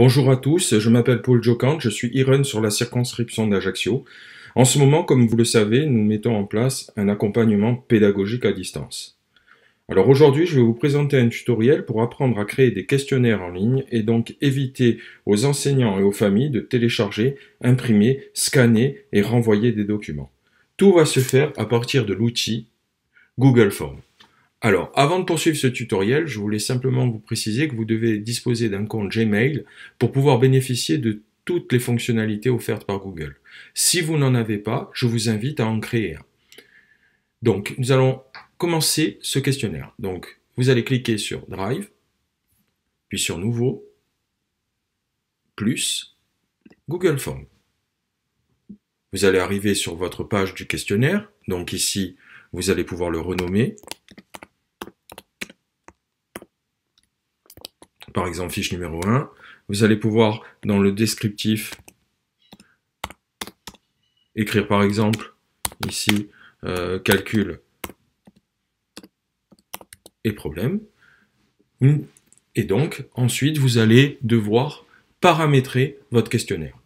Bonjour à tous, je m'appelle Paul Jocante, je suis e-run sur la circonscription d'Ajaccio. En ce moment, comme vous le savez, nous mettons en place un accompagnement pédagogique à distance. Alors aujourd'hui, je vais vous présenter un tutoriel pour apprendre à créer des questionnaires en ligne et donc éviter aux enseignants et aux familles de télécharger, imprimer, scanner et renvoyer des documents. Tout va se faire à partir de l'outil Google Forms. Alors, avant de poursuivre ce tutoriel, je voulais simplement vous préciser que vous devez disposer d'un compte Gmail pour pouvoir bénéficier de toutes les fonctionnalités offertes par Google. Si vous n'en avez pas, je vous invite à en créer un. Donc, nous allons commencer ce questionnaire. Donc, vous allez cliquer sur Drive, puis sur Nouveau, plus Google Forms. Vous allez arriver sur votre page du questionnaire. Donc ici, vous allez pouvoir le renommer. Par exemple, fiche numéro 1. Vous allez pouvoir, dans le descriptif, écrire par exemple, ici, calcul et problème. Et donc, ensuite, vous allez devoir paramétrer votre questionnaire.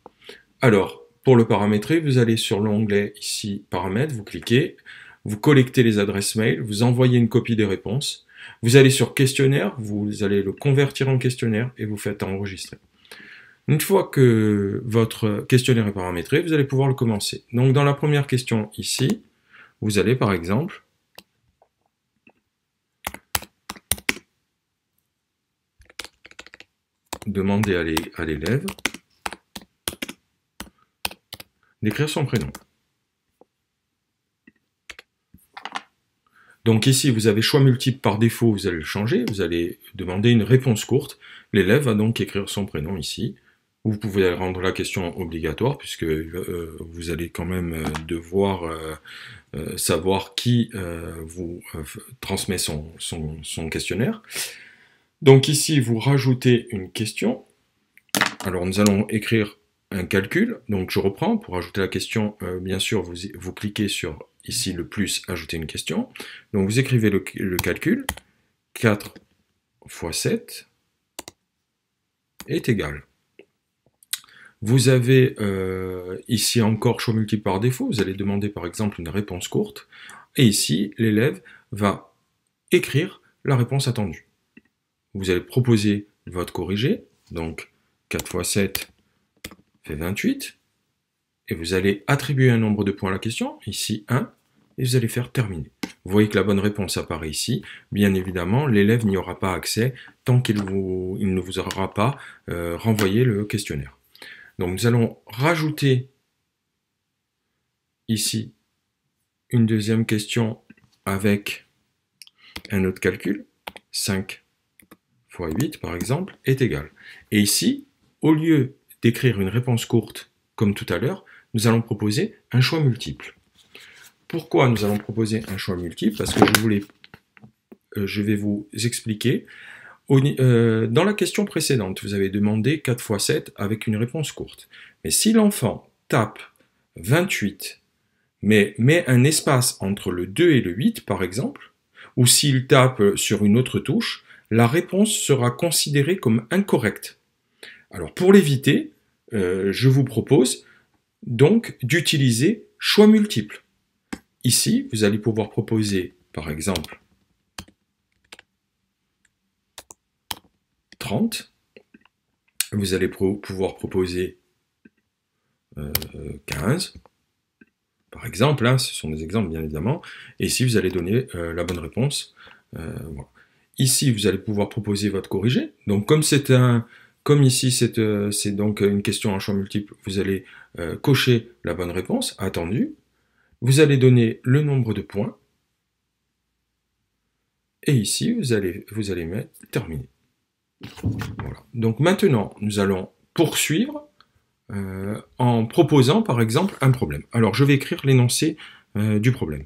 Alors, pour le paramétrer, vous allez sur l'onglet ici, paramètres, vous cliquez, vous collectez les adresses mail, vous envoyez une copie des réponses, vous allez sur questionnaire, vous allez le convertir en questionnaire et vous faites enregistrer. Une fois que votre questionnaire est paramétré, vous allez pouvoir le commencer. Donc dans la première question ici, vous allez par exemple demander à l'élève d'écrire son prénom. Donc ici, vous avez choix multiple par défaut, vous allez le changer, vous allez demander une réponse courte. L'élève va donc écrire son prénom ici. Vous pouvez rendre la question obligatoire, puisque vous allez quand même devoir savoir qui vous transmet son questionnaire. Donc ici, vous rajoutez une question. Alors nous allons écrire un calcul. Donc je reprends, pour ajouter la question, bien sûr, vous cliquez sur ici le plus, ajouter une question. Donc vous écrivez le calcul, 4 fois 7 est égal. Vous avez ici encore choix multiple par défaut, vous allez demander par exemple une réponse courte, et ici l'élève va écrire la réponse attendue. Vous allez proposer votre corrigé, donc 4 fois 7 fait 28, et vous allez attribuer un nombre de points à la question, ici 1, et vous allez faire terminer. Vous voyez que la bonne réponse apparaît ici. Bien évidemment, l'élève n'y aura pas accès tant qu'il ne vous aura pas renvoyé le questionnaire. Donc nous allons rajouter ici une deuxième question avec un autre calcul. 5 fois 8 par exemple est égal. Et ici, au lieu d'écrire une réponse courte comme tout à l'heure, nous allons proposer un choix multiple. Pourquoi nous allons proposer un choix multiple? Parce que je vais vous expliquer. Dans la question précédente, vous avez demandé 4 fois 7 avec une réponse courte. Mais si l'enfant tape 28, mais met un espace entre le 2 et le 8, par exemple, ou s'il tape sur une autre touche, la réponse sera considérée comme incorrecte. Alors pour l'éviter, je vous propose donc d'utiliser choix multiples. Ici, vous allez pouvoir proposer, par exemple, 30. Vous allez pouvoir proposer 15. Par exemple, hein, ce sont des exemples bien évidemment. Et ici, vous allez donner la bonne réponse. Voilà. Ici, vous allez pouvoir proposer votre corrigé. Donc, comme ici, c'est donc une question en choix multiple, vous allez cocher la bonne réponse, attendue. Vous allez donner le nombre de points. Et ici, vous allez mettre terminé. Voilà. Donc maintenant, nous allons poursuivre en proposant par exemple un problème. Alors je vais écrire l'énoncé du problème.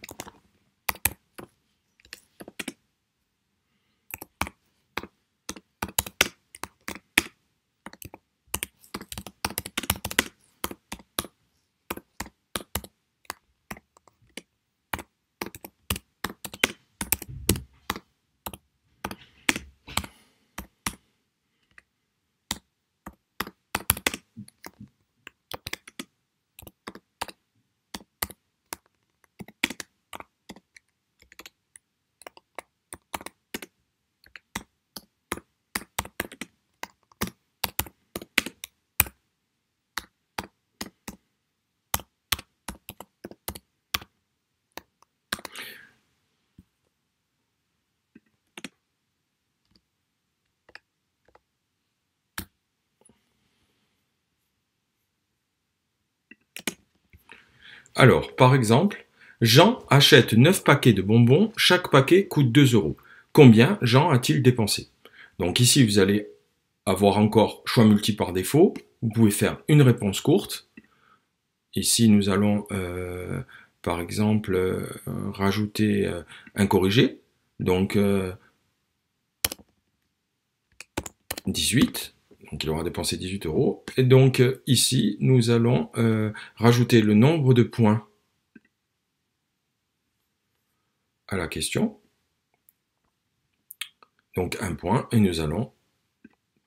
Alors, par exemple, Jean achète 9 paquets de bonbons, chaque paquet coûte 2 euros. Combien Jean a-t-il dépensé? Donc ici, vous allez avoir encore choix multiple par défaut. Vous pouvez faire une réponse courte. Ici, nous allons, par exemple, rajouter un corrigé. Donc, 18. Donc, il aura dépensé 18 euros. Et donc, ici, nous allons rajouter le nombre de points à la question. Donc, un point. Et nous allons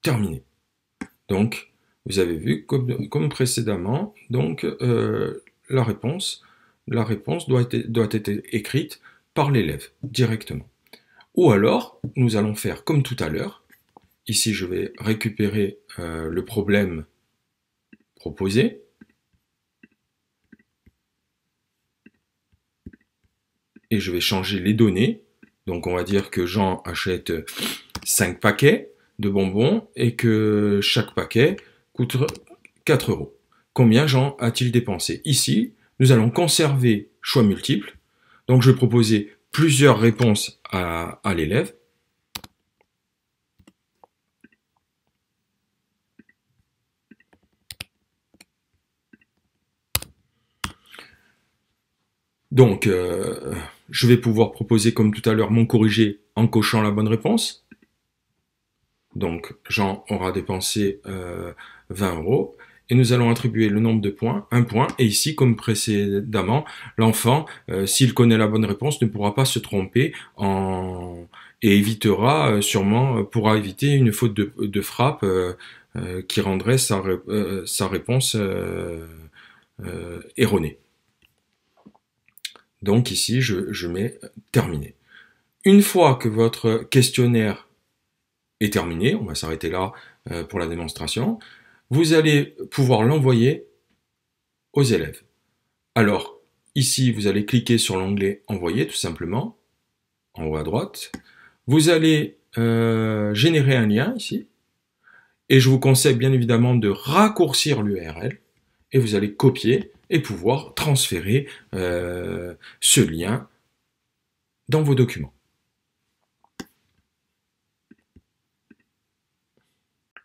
terminer. Donc, vous avez vu, comme précédemment, donc, la réponse doit être écrite par l'élève directement. Ou alors, nous allons faire comme tout à l'heure. Ici, je vais récupérer le problème proposé. Et je vais changer les données. Donc, on va dire que Jean achète 5 paquets de bonbons et que chaque paquet coûte 4 euros. Combien Jean a-t-il dépensé? Ici, nous allons conserver choix multiples. Donc, je vais proposer plusieurs réponses à l'élève. Donc, je vais pouvoir proposer, comme tout à l'heure, mon corrigé en cochant la bonne réponse. Donc, Jean aura dépensé 20 euros. Et nous allons attribuer le nombre de points, un point. Et ici, comme précédemment, l'enfant, s'il connaît la bonne réponse, ne pourra pas se tromper et évitera pourra éviter une faute de frappe qui rendrait sa réponse erronée. Donc ici, je mets terminé. Une fois que votre questionnaire est terminé, on va s'arrêter là pour la démonstration, vous allez pouvoir l'envoyer aux élèves. Alors, ici, vous allez cliquer sur l'onglet « Envoyer » tout simplement, en haut à droite. Vous allez générer un lien ici, et je vous conseille bien évidemment de raccourcir l'URL, et vous allez copier et pouvoir transférer ce lien dans vos documents.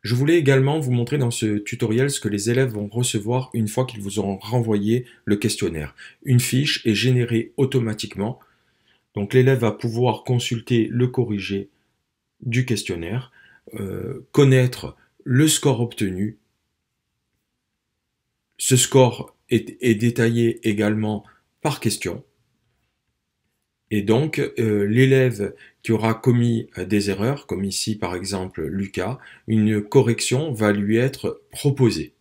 Je voulais également vous montrer dans ce tutoriel ce que les élèves vont recevoir une fois qu'ils vous auront renvoyé le questionnaire. Une fiche est générée automatiquement. Donc l'élève va pouvoir consulter le corrigé du questionnaire, connaître le score obtenu. Ce score est détaillé également par question. Et donc, l'élève qui aura commis des erreurs, comme ici par exemple Lucas, une correction va lui être proposée.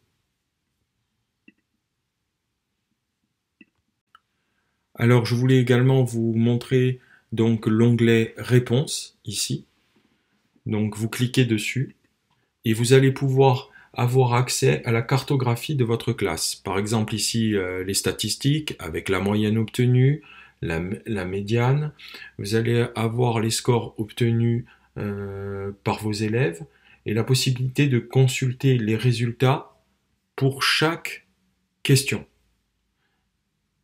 Alors, je voulais également vous montrer donc l'onglet Réponses ici. Donc, vous cliquez dessus et vous allez pouvoir avoir accès à la cartographie de votre classe. Par exemple, ici, les statistiques avec la moyenne obtenue, la médiane. Vous allez avoir les scores obtenus par vos élèves et la possibilité de consulter les résultats pour chaque question.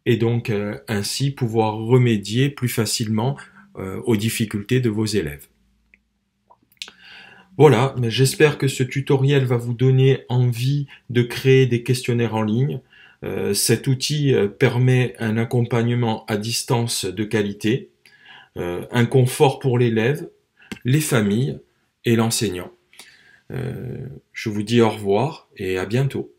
Et donc, ainsi, pouvoir remédier plus facilement aux difficultés de vos élèves. Voilà, mais j'espère que ce tutoriel va vous donner envie de créer des questionnaires en ligne. Cet outil permet un accompagnement à distance de qualité, un confort pour l'élève, les familles et l'enseignant. Je vous dis au revoir et à bientôt.